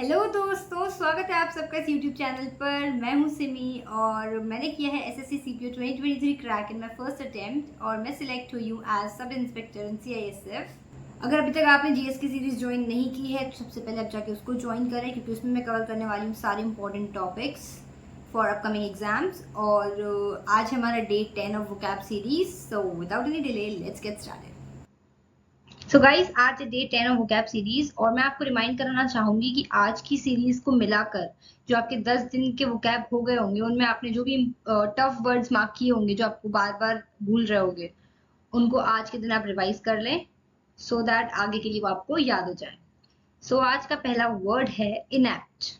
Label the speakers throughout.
Speaker 1: Hello दोस्तों, स्वागत है आप सबका इस यूट्यूब चैनल पर। मैं हूं सिमी और मैंने किया है SSC CPO 2023 crack in my first attempt और मैं सिलेक्ट हुई हूं एज सब इंस्पेक्टर इन सीआईएसएफ। अगर अभी तक आपने जीएस की सीरीज ज्वाइन नहीं की है तो सबसे पहले आप जाके उसको ज्वाइन करें, क्योंकि उसमें मैं कवर करने वाली हूँ सारे important topics for upcoming exams. और आज हमारा day 10 of vocab series. So without any delay let's get started. So guys, आज डे 10 ऑफ वोकैब सीरीज और मैं आपको रिमाइंड कराना चाहूंगी कि आज की सीरीज को मिलाकर जो आपके 10 दिन के वोकैब हो गए होंगे, उनमें आपने जो भी टफ वर्ड्स मार्क किए होंगे जो आपको बार बार भूल रहे होंगे, उनको आज के दिन आप रिवाइज कर लें सो दैट आगे के लिए वो आपको याद हो जाए। सो आज का पहला वर्ड है इनएप्ट।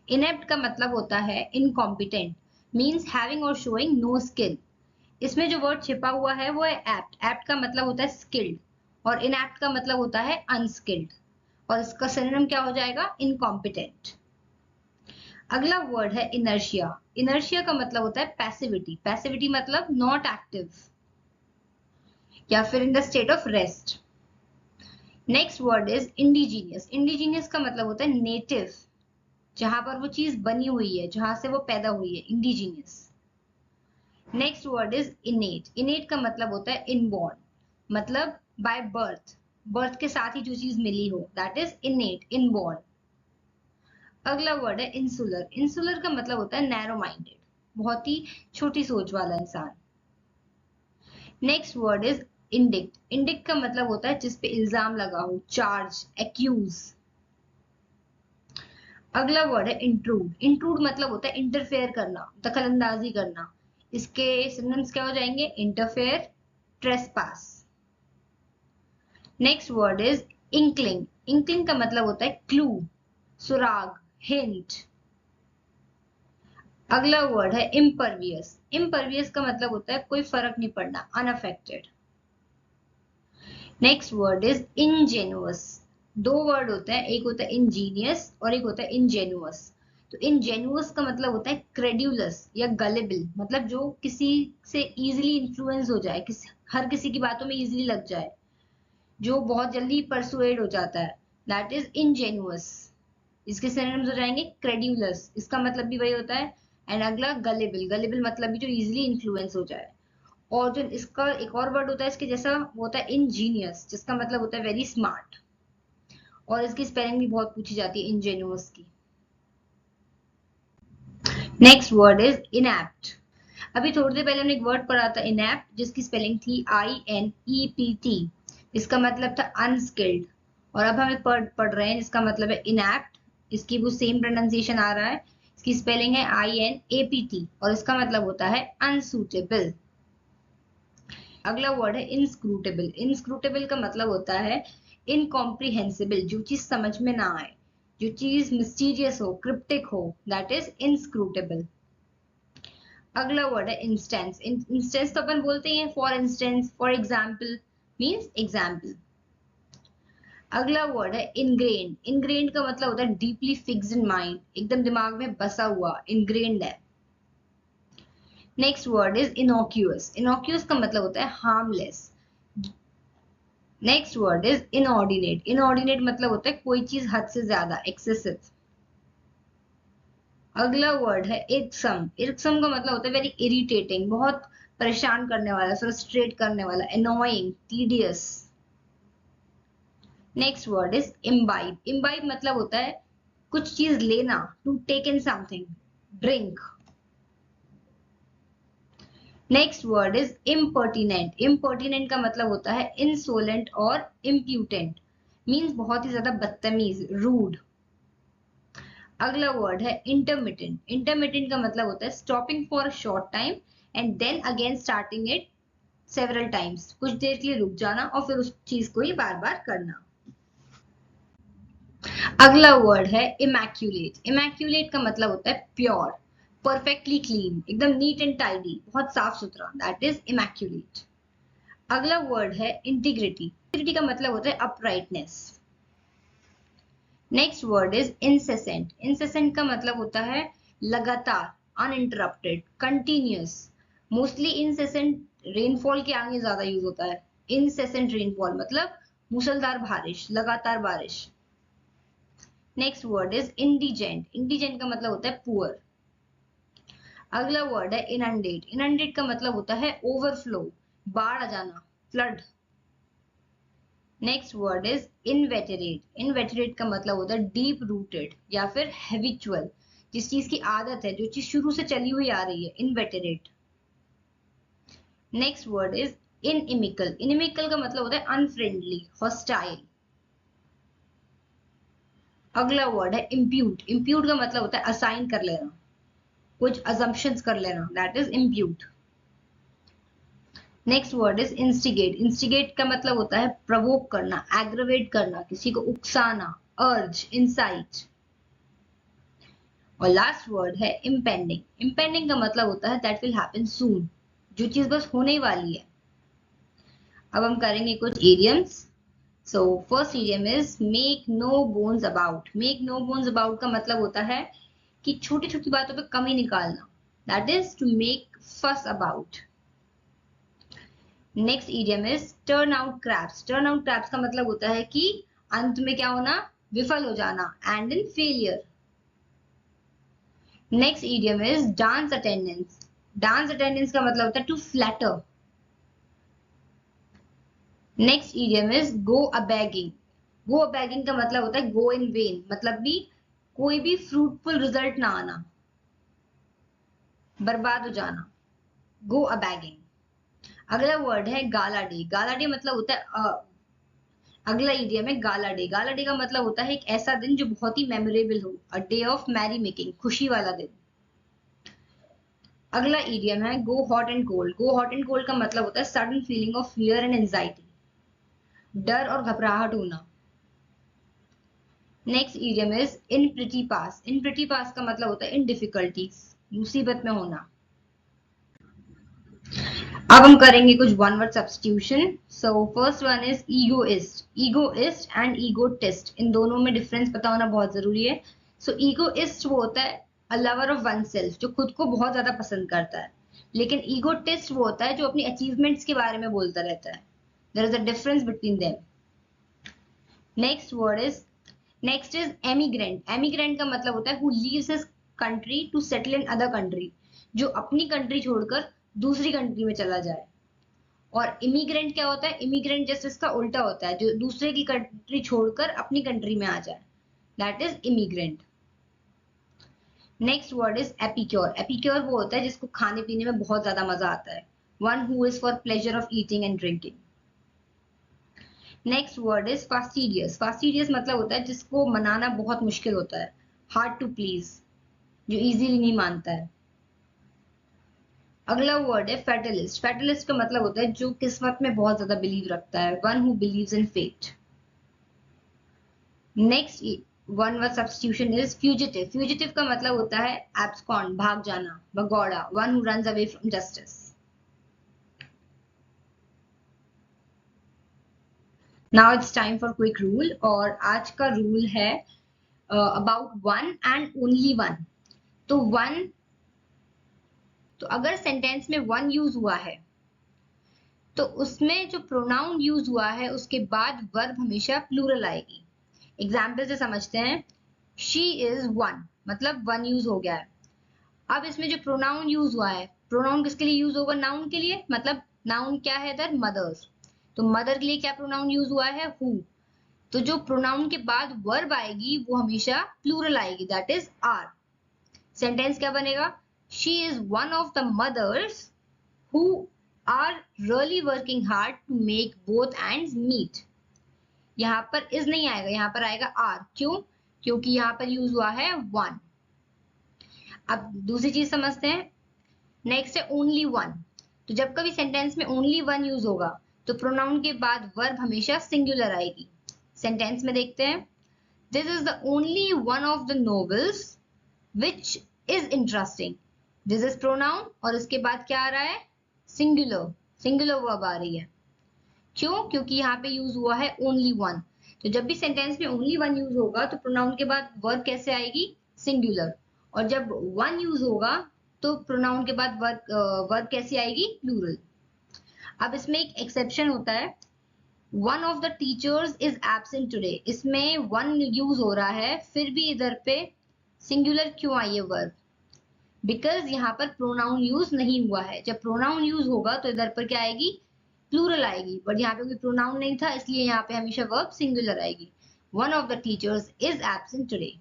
Speaker 1: इनएप्ट का मतलब होता है इनकॉम्पिटेंट, मीन्स हैविंग और शोइंग नो स्किल। इसमें जो वर्ड छिपा हुआ है वो है एप्ट। एप्ट का मतलब होता है स्किल्ड और इनएप्ट का मतलब होता है अनस्किल्ड, और इसका सिनोनिम क्या हो जाएगा? इनकॉम्पिटेंट। अगला वर्ड है इनर्शिया। इनर्शिया का मतलब होता है पैसिविटी। पैसिविटी मतलब नॉट एक्टिव या फिर in the state of rest. Next word is indigenous. Indigenous का मतलब होता है नेटिव, जहां पर वो चीज बनी हुई है, जहां से वो पैदा हुई है, इंडिजीनियस। Next word is इनेट। इनेट का मतलब होता है इनबॉर्न, मतलब बाय बर्थ, बर्थ के साथ ही जो चीज मिली हो, दैट इज इनेट, इनबॉर्न। अगला वर्ड है इंसुलर। इंसुलर का मतलब होता है नैरो माइंडेड, बहुत ही छोटी सोच वाला इंसान। Next word is indict. Indict का मतलब होता है जिस पे इल्जाम लगा हो, चार्ज, एक्यूज। अगला वर्ड है इंट्रूड। इंट्रूड मतलब होता है इंटरफेयर करना, दखलंदाजी करना। इसके सिनोनिम्स क्या हो जाएंगे? Interfere, trespass. Next word is inkling. Inkling का मतलब होता है क्लू, सुराग, हिंट। अगला वर्ड है इम्परवियस। इम्परवियस का मतलब होता है कोई फर्क नहीं पड़ना, unaffected. Next word is ingenuous. दो वर्ड होते हैं, एक होता है इंजीनियस और एक होता है इंजेनुअस। तो इंजेनुअस का मतलब होता है क्रेड्यूलस या गलेबल, मतलब जो किसी से इजीली इन्फ्लुएंस हो जाए, हर किसी की बातों में इजीली लग जाए, जो बहुत जल्दी परसुएड हो जाता है, दैट इज इंजेनुअस। इसके सिनोनिम्स हो जाएंगे क्रेड्यूलस, इसका मतलब भी वही होता है, एंड अगला गलेबल। गलेबल मतलब भी जो इजीली इन्फ्लुएंस हो जाए। और जो इसका एक और वर्ड होता है इसके जैसा, वो होता है इंजीनियस, जिसका मतलब होता है वेरी स्मार्ट, और इसकी स्पेलिंग भी बहुत पूछी जाती है इंजेनुअस की। Next word is inept. अभी थोड़ी देर पहले हमने एक वर्ड पढ़ा था इनएप्ट, जिसकी स्पेलिंग थी INEPT। इसका मतलब था अनस्किल्ड, और अब हम एक पढ़ रहे हैं जिसका मतलब है इनएप्ट। इसकी वो सेम प्रोनाउंसिएशन आ रहा है, इसकी स्पेलिंग है INAPT और इसका मतलब होता है अनसूटेबल। अगला वर्ड है इनस्क्रूटेबल। इनस्क्रूटेबल का मतलब होता है इनकॉम्प्रिहेंसिबल, जो चीज समझ में ना आए, जो चीज मिस्टीरियस हो, क्रिप्टिक हो, दैट इज इनस्क्रूटेबल। अगला वर्ड है इंस्टेंस। इंस्टेंस तो अपन बोलते हैं for instance, for example, means example. अगला वर्ड है इनग्रेन्ड। इनग्रेन्ड का मतलब होता है डीपली फिक्स्ड इन माइंड, एकदम दिमाग में बसा हुआ, इनग्रेन्ड है। Next word is innocuous. Innocuous का मतलब होता है harmless. Next word is inordinate. Inordinate मतलब होता है कोई चीज हद से ज्यादा, एक्सेसिव। अगला वर्ड है इर्कसम। इर्कसम का मतलब होता है वेरी इरिटेटिंग, बहुत परेशान करने वाला, फ्रस्ट्रेट करने वाला, annoying, tedious. Next word is imbibe. Imbibe मतलब होता है कुछ चीज लेना, to take in something, drink. Next word is impertinent. Impertinent का मतलब होता है इंसोलेंट और इम्प्यूटेंट, मीन्स बहुत ही ज्यादा बदतमीज, रूड। अगला वर्ड है इंटरमिटेंट। इंटरमिटेंट का मतलब होता है stopping for a short time and then again starting it several times. कुछ देर के लिए रुक जाना और फिर उस चीज को ही बार बार करना। अगला वर्ड है इमैक्यूलेट। इमैक्यूलेट का मतलब होता है प्योर, परफेक्टली क्लीन, एकदम नीट एंड टाइडी, बहुत साफ सुथरा, दैट इज इमैक्यूलेट। अगला वर्ड है इंटीग्रिटी। इंटीग्रिटी का मतलब होता है uprightness. Next word is incessant. Incessant का मतलब होता है लगातार, uninterrupted, continuous. Mostly incessant rainfall के आगे ज्यादा यूज होता है। इंसेसेंट रेनफॉल मतलब मूसलधार बारिश, लगातार बारिश। Next word is indigent, indigent का मतलब होता है पुअर। अगला वर्ड है इनंडेट, इनंडेट का मतलब होता है ओवरफ्लो, बाढ़ आ जाना, flood. Next word is inveterate, inveterate का मतलब होता है डीप रूटेड या फिर हैबिचुअल, जिस चीज की आदत है, जो चीज शुरू से चली हुई आ रही है, इनवेटरेट। नेक्स्ट वर्ड इज इनइमिकल, इनइमिकल का मतलब होता है अनफ्रेंडली, हॉस्टाइल। अगला वर्ड है इम्प्यूट, इम्प्यूट का मतलब होता है असाइन कर लेना, कुछ अजम्पशंस कर लेना, that is impute. Next word is instigate, instigate का मतलब होता है प्रवोक करना, एग्रवेट करना, किसी को उकसाना, अर्ज, इंसाइट। और लास्ट वर्ड है इम्पेंडिंग, इम्पेंडिंग का मतलब होता है दैट विल हैपन सून, जो चीज बस होने वाली है। अब हम करेंगे कुछ idioms. So first idiom is make no bones about, make no bones about का मतलब होता है कि छोटी छोटी बातों पे कमी निकालना, दैट इज टू मेक फस about. Next idiom is turn out craps, turn out craps का मतलब होता है कि अंत में क्या होना, विफल हो जाना, and in failure. Next idiom is dance attendance, dance attendance का मतलब होता है to flatter. Next idiom is go a begging, go a begging का मतलब होता है गो इन वेन, मतलब भी कोई भी फ्रूटफुल रिजल्ट ना आना, बर्बाद हो जाना, गो अ बैगिंग। अगला वर्ड है गाला डे, गाला डे मतलब होता है अगला इडियम है गाला डे, गाला डे का मतलब होता है एक ऐसा दिन जो बहुत ही मेमोरेबल हो, a day of merry making, खुशी वाला दिन। अगला इडियम है go hot and cold, go hot and cold का मतलब होता है sudden feeling of fear and anxiety, डर और घबराहट होना। Next idiom is in pretty pass, in pretty pass का मतलब होता है इन डिफिकल्टीज, मुसीबत में होना। अब हम करेंगे कुछ one word substitution. So first one is egoist, egoist and egotist, इन दोनों में डिफरेंस पता होना बहुत जरूरी है। सो ईगोइस्ट वो होता है a lover of one self, जो खुद को बहुत ज्यादा पसंद करता है, लेकिन ईगोटिस्ट वो होता है जो अपनी अचीवमेंट्स के बारे में बोलता रहता है। There is a difference between them. Next word is next is emigrant, emigrant का मतलब होता है who leaves his country to settle in other country, जो अपनी कंट्री छोड़कर दूसरी कंट्री में चला जाए। और इमिग्रेंट क्या होता है, इमिग्रेंट जस्ट इसका उल्टा होता है, जो दूसरे की कंट्री छोड़कर अपनी कंट्री में आ जाए, that is immigrant. Next word is epicure, epicure वो होता है जिसको खाने पीने में बहुत ज्यादा मजा आता है, one who is for pleasure of eating and drinking. Next word is fastidious, fastidious मतलब होता है जिसको मनाना बहुत मुश्किल होता है, हार्ड टू प्लीज, जो इजीली नहीं मानता है। अगला वर्ड है फेटलिस्ट, फेटलिस्ट का मतलब होता है जो किस्मत में बहुत ज्यादा बिलीव रखता है, one who believes in fate. Next one word substitution is fugitive, fugitive का मतलब होता है एब्सकॉन्ड, भाग जाना, भगौड़ा, one who runs away from justice. Now it's time for quick rule, और आज का रूल है about one and only one. तो वन, तो अगर सेंटेंस में वन यूज हुआ है तो उसमें जो प्रोनाउन यूज हुआ है उसके बाद वर्ब हमेशा प्लूरल आएगी। एग्जाम्पल से समझते हैं, शी इज वन, मतलब वन यूज हो गया है। अब इसमें जो प्रोनाउन यूज हुआ है, प्रोनाउन किसके लिए यूज होगा, नाउन के लिए, मतलब नाउन क्या है इधर, मदर्स, तो मदर के लिए क्या प्रोनाउन यूज हुआ है, हु। तो जो प्रोनाउन के बाद वर्ब आएगी वो हमेशा प्लूरल आएगी, दैट इज आर। सेंटेंस क्या बनेगा, she is one of the mothers who are really working hard to make both ends meet। यहां पर is नहीं आएगा, यहां पर आएगा are, क्यों, क्योंकि यहां पर यूज हुआ है one। अब दूसरी चीज समझते हैं, नेक्स्ट है ओनली वन। तो जब कभी सेंटेंस में ओनली वन यूज होगा तो प्रोनाउन के बाद वर्ब हमेशा सिंगुलर आएगी। सेंटेंस में देखते हैं, this is the only one of the novels which is interesting, this is pronoun और इसके बाद क्या आ रहा है, सिंगुलर, सिंगुलर वर्ब आ रही है, क्यों, क्योंकि यहाँ पे यूज हुआ है ओनली वन। तो जब भी सेंटेंस में ओनली वन यूज होगा तो प्रोनाउन के बाद वर्ब कैसे आएगी, सिंगुलर, और जब वन यूज होगा तो प्रोनाउन के बाद वर्ब कैसी आएगी, प्लूरल। अब इसमें एक एक्सेप्शन होता है, one of the teachers is absent today, इसमें वन यूज हो रहा है, फिर भी इधर पे सिंगुलर क्यों आई है वर्ब? बिकॉज यहाँ पर प्रोनाउन यूज नहीं हुआ है। जब प्रोनाउन यूज होगा तो इधर पर क्या आएगी? प्लूरल आएगी, बट यहाँ पे कोई प्रोनाउन नहीं था, इसलिए यहाँ पे हमेशा वर्ब सिंगुलर आएगी। One of the teachers is absent today.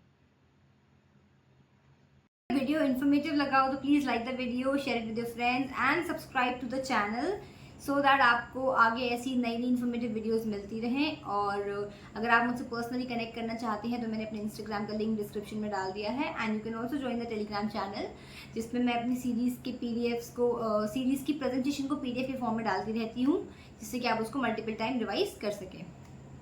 Speaker 1: Video informative लगा हो तो please like the video, share it with your friends and subscribe to the channel so that आपको आगे ऐसी नई नई इन्फॉर्मेटिव वीडियोस मिलती रहें। और अगर आप मुझसे पर्सनली कनेक्ट करना चाहते हैं तो मैंने अपने इंस्टाग्राम का लिंक डिस्क्रिप्शन में डाल दिया है, and you can also join the Telegram channel, जिसमें मैं अपनी सीरीज़ के पीडीएफ्स को सीरीज़ की प्रेजेंटेशन को पीडीएफ के फॉर्म में डालती रहती हूँ, जिससे कि आप उसको मल्टीपल टाइम रिवाइज कर सकें।